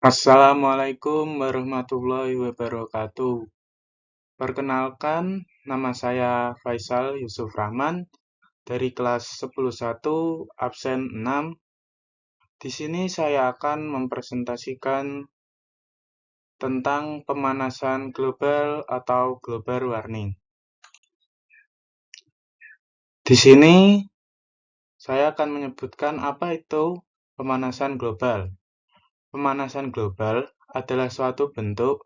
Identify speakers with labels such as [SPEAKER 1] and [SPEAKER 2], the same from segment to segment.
[SPEAKER 1] Assalamualaikum warahmatullahi wabarakatuh. Perkenalkan, nama saya Faisal Yusuf Rahman dari kelas 101 absen 6. Di sini saya akan mempresentasikan tentang pemanasan global atau global warming. Di sini saya akan menyebutkan apa itu pemanasan global. Pemanasan global adalah suatu bentuk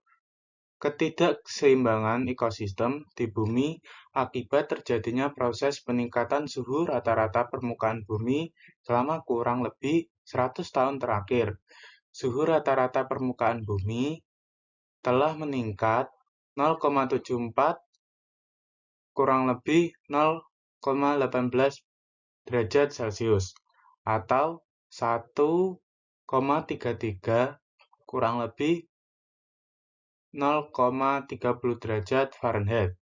[SPEAKER 1] ketidakseimbangan ekosistem di bumi akibat terjadinya proses peningkatan suhu rata-rata permukaan bumi selama kurang lebih 100 tahun terakhir. Suhu rata-rata permukaan bumi telah meningkat 0,74 kurang lebih 0,18 derajat Celcius atau 1,33 kurang lebih 0,30 derajat Fahrenheit.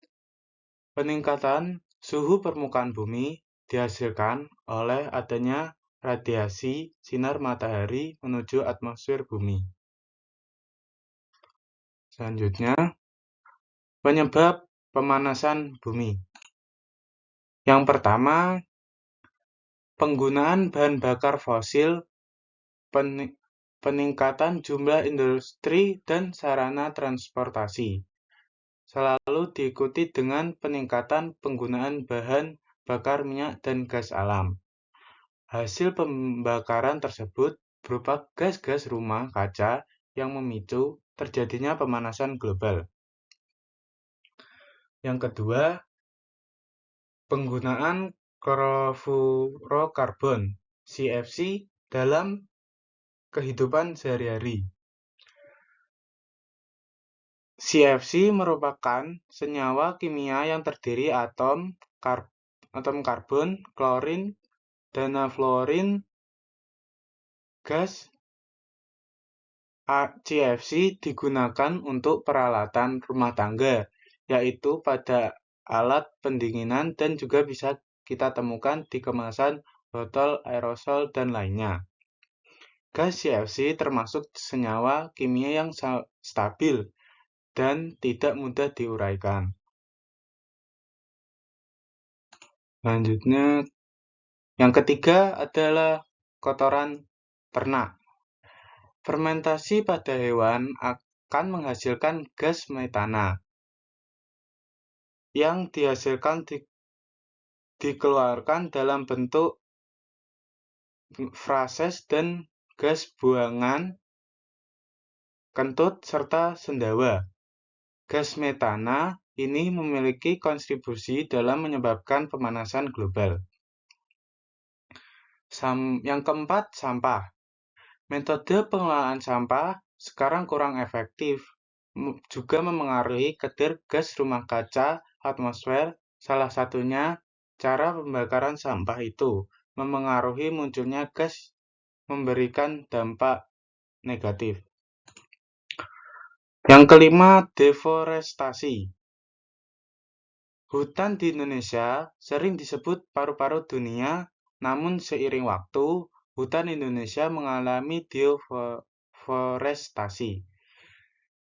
[SPEAKER 1] Peningkatan suhu permukaan bumi dihasilkan oleh adanya radiasi sinar matahari menuju atmosfer bumi. Selanjutnya, penyebab pemanasan bumi. Yang pertama, penggunaan bahan bakar fosil, peningkatan jumlah industri dan sarana transportasi. Selalu diikuti dengan peningkatan penggunaan bahan bakar minyak dan gas alam. Hasil pembakaran tersebut berupa gas-gas rumah kaca yang memicu terjadinya pemanasan global. Yang kedua, penggunaan klorofluorokarbon (CFC) dalam kehidupan sehari-hari. CFC merupakan senyawa kimia yang terdiri atom karbon, klorin, dan fluorin. Gas CFC digunakan untuk peralatan rumah tangga, yaitu pada alat pendinginan dan juga bisa kita temukan di kemasan botol aerosol dan lainnya. Gas CFC termasuk senyawa kimia yang stabil dan tidak mudah diuraikan. Selanjutnya, yang ketiga adalah kotoran ternak. Fermentasi pada hewan akan menghasilkan gas metana yang dikeluarkan dalam bentuk frases dan gas buangan kentut serta sendawa. Gas metana ini memiliki kontribusi dalam menyebabkan pemanasan global. Yang keempat, sampah. Metode pengelolaan sampah sekarang kurang efektif, juga memengaruhi kadar gas rumah kaca atmosfer. Salah satunya cara pembakaran sampah itu memengaruhi munculnya gas memberikan dampak negatif. Yang kelima, deforestasi. Hutan di Indonesia sering disebut paru-paru dunia, namun seiring waktu, hutan Indonesia mengalami deforestasi.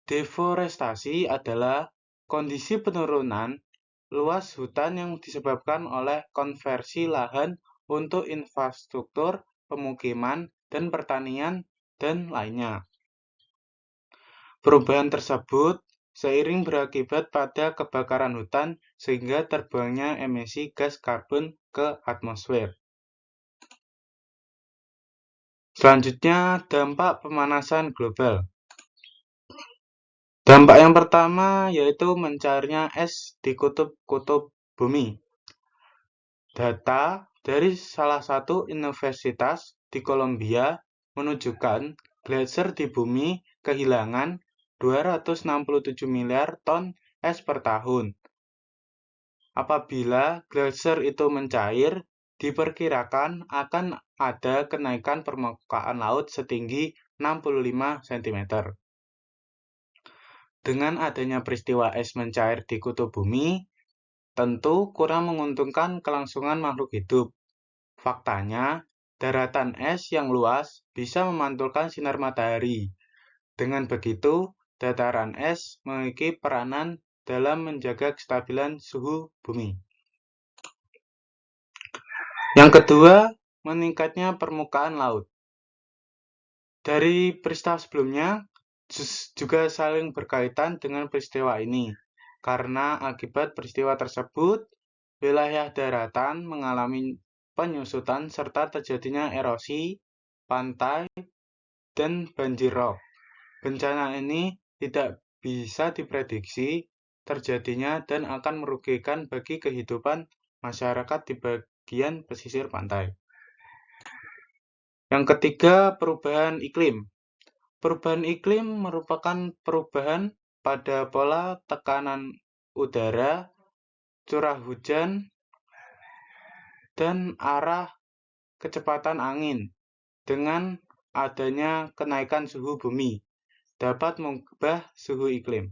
[SPEAKER 1] Deforestasi adalah kondisi penurunan luas hutan yang disebabkan oleh konversi lahan untuk infrastruktur, pemukiman, dan pertanian, dan lainnya. Perubahan tersebut seiring berakibat pada kebakaran hutan sehingga terbuangnya emisi gas karbon ke atmosfer. Selanjutnya, dampak pemanasan global. Dampak yang pertama yaitu mencairnya es di kutub-kutub bumi. Data dari salah satu universitas di Kolombia menunjukkan gletser di bumi kehilangan 267 miliar ton es per tahun. Apabila gletser itu mencair, diperkirakan akan ada kenaikan permukaan laut setinggi 65 cm. Dengan adanya peristiwa es mencair di kutub bumi, tentu kurang menguntungkan kelangsungan makhluk hidup. Faktanya, daratan es yang luas bisa memantulkan sinar matahari. Dengan begitu, dataran es memiliki peranan dalam menjaga kestabilan suhu bumi. Yang kedua, meningkatnya permukaan laut. Dari peristiwa sebelumnya juga saling berkaitan dengan peristiwa ini. Karena akibat peristiwa tersebut, wilayah daratan mengalami penyusutan serta terjadinya erosi, pantai, dan banjir rob. Bencana ini tidak bisa diprediksi terjadinya dan akan merugikan bagi kehidupan masyarakat di bagian pesisir pantai. Yang ketiga, perubahan iklim. Perubahan iklim merupakan perubahan pada pola tekanan udara, curah hujan, dan arah kecepatan angin dengan adanya kenaikan suhu bumi dapat mengubah suhu iklim.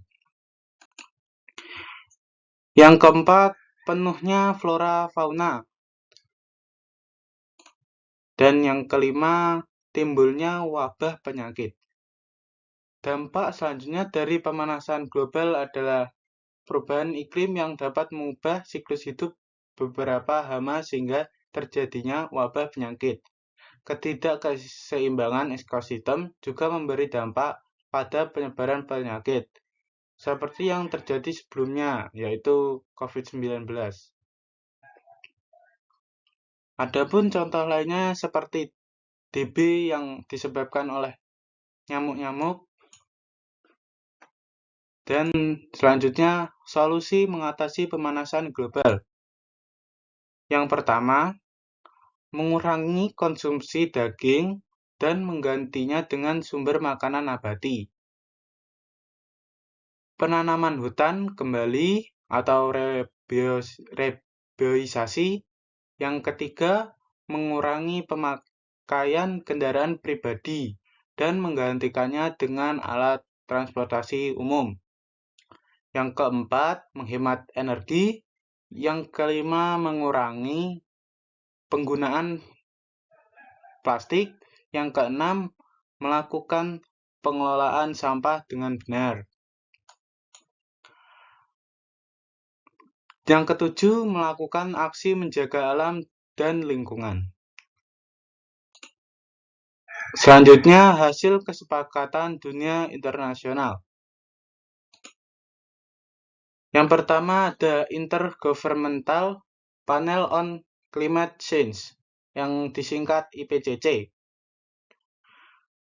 [SPEAKER 1] Yang keempat, penuhnya flora fauna. Dan yang kelima, timbulnya wabah penyakit. Dampak selanjutnya dari pemanasan global adalah perubahan iklim yang dapat mengubah siklus hidup beberapa hama sehingga terjadinya wabah penyakit. Ketidakseimbangan ekosistem juga memberi dampak pada penyebaran penyakit, seperti yang terjadi sebelumnya, yaitu COVID-19. Adapun contoh lainnya seperti TB yang disebabkan oleh nyamuk-nyamuk. Dan selanjutnya, solusi mengatasi pemanasan global. Yang pertama, mengurangi konsumsi daging dan menggantinya dengan sumber makanan nabati. Penanaman hutan kembali atau reboisasi. Yang ketiga, mengurangi pemakaian kendaraan pribadi dan menggantikannya dengan alat transportasi umum. Yang keempat, menghemat energi. Yang kelima, mengurangi penggunaan plastik. Yang keenam, melakukan pengelolaan sampah dengan benar. Yang ketujuh, melakukan aksi menjaga alam dan lingkungan. Selanjutnya, hasil kesepakatan dunia internasional. Yang pertama ada Intergovernmental Panel on Climate Change, yang disingkat IPCC.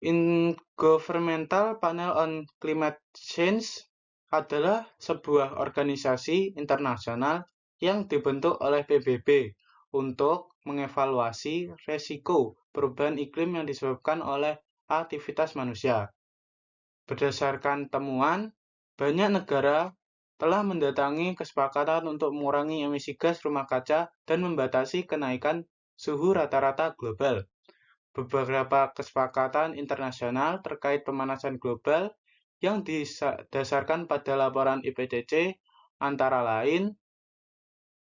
[SPEAKER 1] Intergovernmental Panel on Climate Change adalah sebuah organisasi internasional yang dibentuk oleh PBB untuk mengevaluasi resiko perubahan iklim yang disebabkan oleh aktivitas manusia. Berdasarkan temuan, banyak negara telah mendatangi kesepakatan untuk mengurangi emisi gas rumah kaca dan membatasi kenaikan suhu rata-rata global. Beberapa kesepakatan internasional terkait pemanasan global yang didasarkan pada laporan IPCC antara lain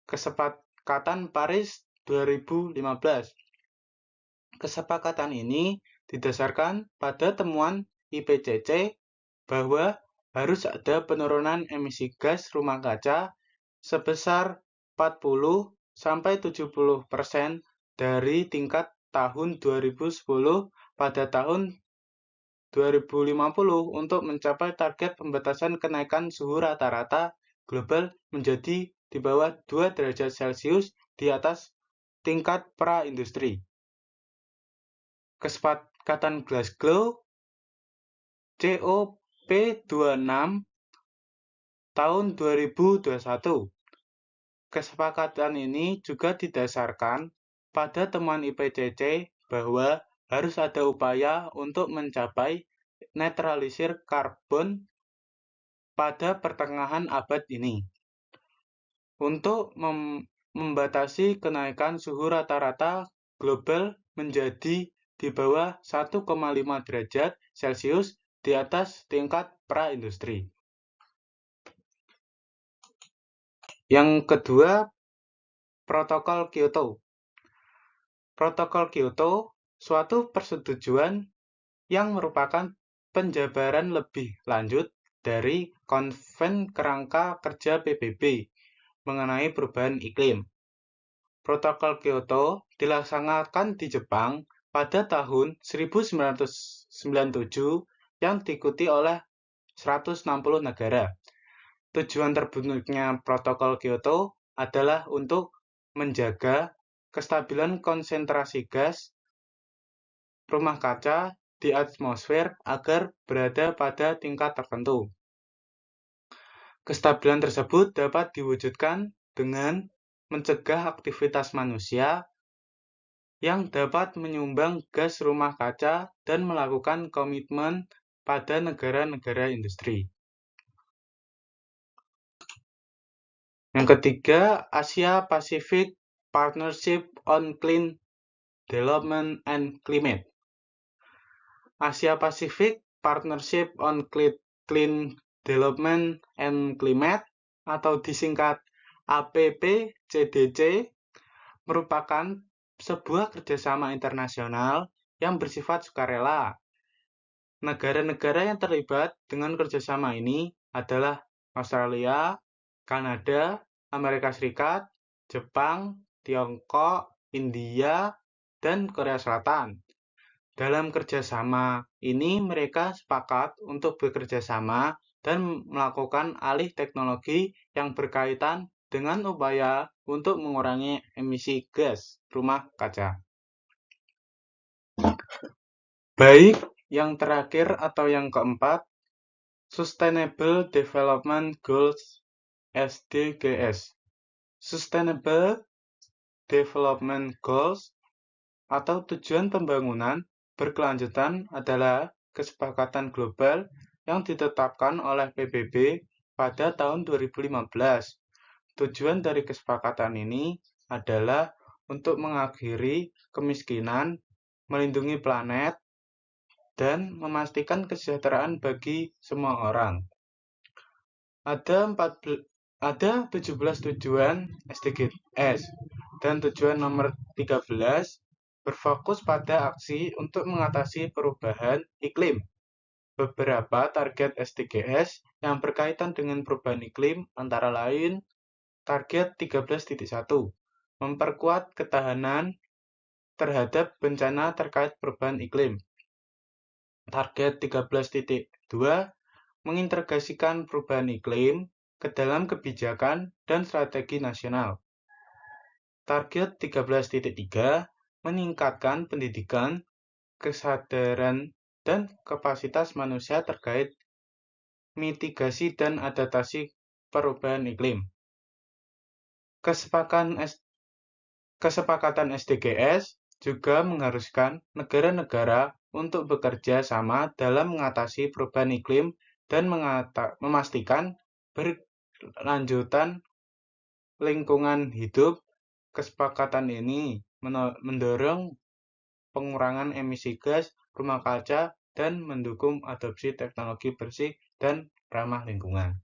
[SPEAKER 1] Kesepakatan Paris 2015. Kesepakatan ini didasarkan pada temuan IPCC bahwa harus ada penurunan emisi gas rumah kaca sebesar 40-70% dari tingkat tahun 2010 pada tahun 2050 untuk mencapai target pembatasan kenaikan suhu rata-rata global menjadi di bawah 2 derajat Celcius di atas tingkat pra-industri. Kesepakatan Glasgow COP26 tahun 2021. Kesepakatan ini juga didasarkan pada temuan IPCC bahwa harus ada upaya untuk mencapai netralisir karbon pada pertengahan abad ini. Untuk membatasi kenaikan suhu rata-rata global menjadi di bawah 1,5 derajat Celcius di atas tingkat pra-industri. Yang kedua, Protokol Kyoto. Protokol Kyoto suatu persetujuan yang merupakan penjabaran lebih lanjut dari Konven Kerangka Kerja PBB mengenai perubahan iklim. Protokol Kyoto dilaksanakan di Jepang pada tahun 1997 yang diikuti oleh 160 negara. Tujuan terbentuknya Protokol Kyoto adalah untuk menjaga kestabilan konsentrasi gas rumah kaca di atmosfer agar berada pada tingkat tertentu. Kestabilan tersebut dapat diwujudkan dengan mencegah aktivitas manusia yang dapat menyumbang gas rumah kaca dan melakukan komitmen pada negara-negara industri. Yang ketiga, Asia Pacific Partnership on Clean Development and Climate. Asia Pacific Partnership on Clean Development and Climate atau disingkat APPCDC merupakan sebuah kerjasama internasional yang bersifat sukarela. Negara-negara yang terlibat dengan kerjasama ini adalah Australia, Kanada, Amerika Serikat, Jepang, Tiongkok, India, dan Korea Selatan. Dalam kerjasama ini mereka sepakat untuk bekerja sama dan melakukan alih teknologi yang berkaitan dengan upaya untuk mengurangi emisi gas rumah kaca. Baik, yang terakhir atau yang keempat, Sustainable Development Goals SDGs. Sustainable Development Goals atau tujuan pembangunan berkelanjutan adalah kesepakatan global yang ditetapkan oleh PBB pada tahun 2015. Tujuan dari kesepakatan ini adalah untuk mengakhiri kemiskinan, melindungi planet, dan memastikan kesejahteraan bagi semua orang. Ada 17 tujuan SDGs dan tujuan nomor 13 berfokus pada aksi untuk mengatasi perubahan iklim. Beberapa target SDGs yang berkaitan dengan perubahan iklim antara lain target 13.1 memperkuat ketahanan terhadap bencana terkait perubahan iklim. Target 13.2 mengintegrasikan perubahan iklim ke dalam kebijakan dan strategi nasional. Target 13.3 meningkatkan pendidikan, kesadaran, dan kapasitas manusia terkait mitigasi dan adaptasi perubahan iklim. Kesepakatan SDGs juga mengharuskan negara-negara untuk bekerja sama dalam mengatasi perubahan iklim dan memastikan berlanjutan lingkungan hidup. Kesepakatan ini mendorong pengurangan emisi gas rumah kaca dan mendukung adopsi teknologi bersih dan ramah lingkungan.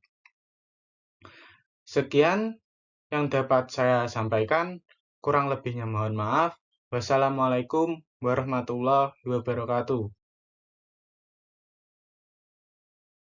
[SPEAKER 1] Sekian yang dapat saya sampaikan, kurang lebihnya mohon maaf. Wassalamualaikum warahmatullahi wabarakatuh.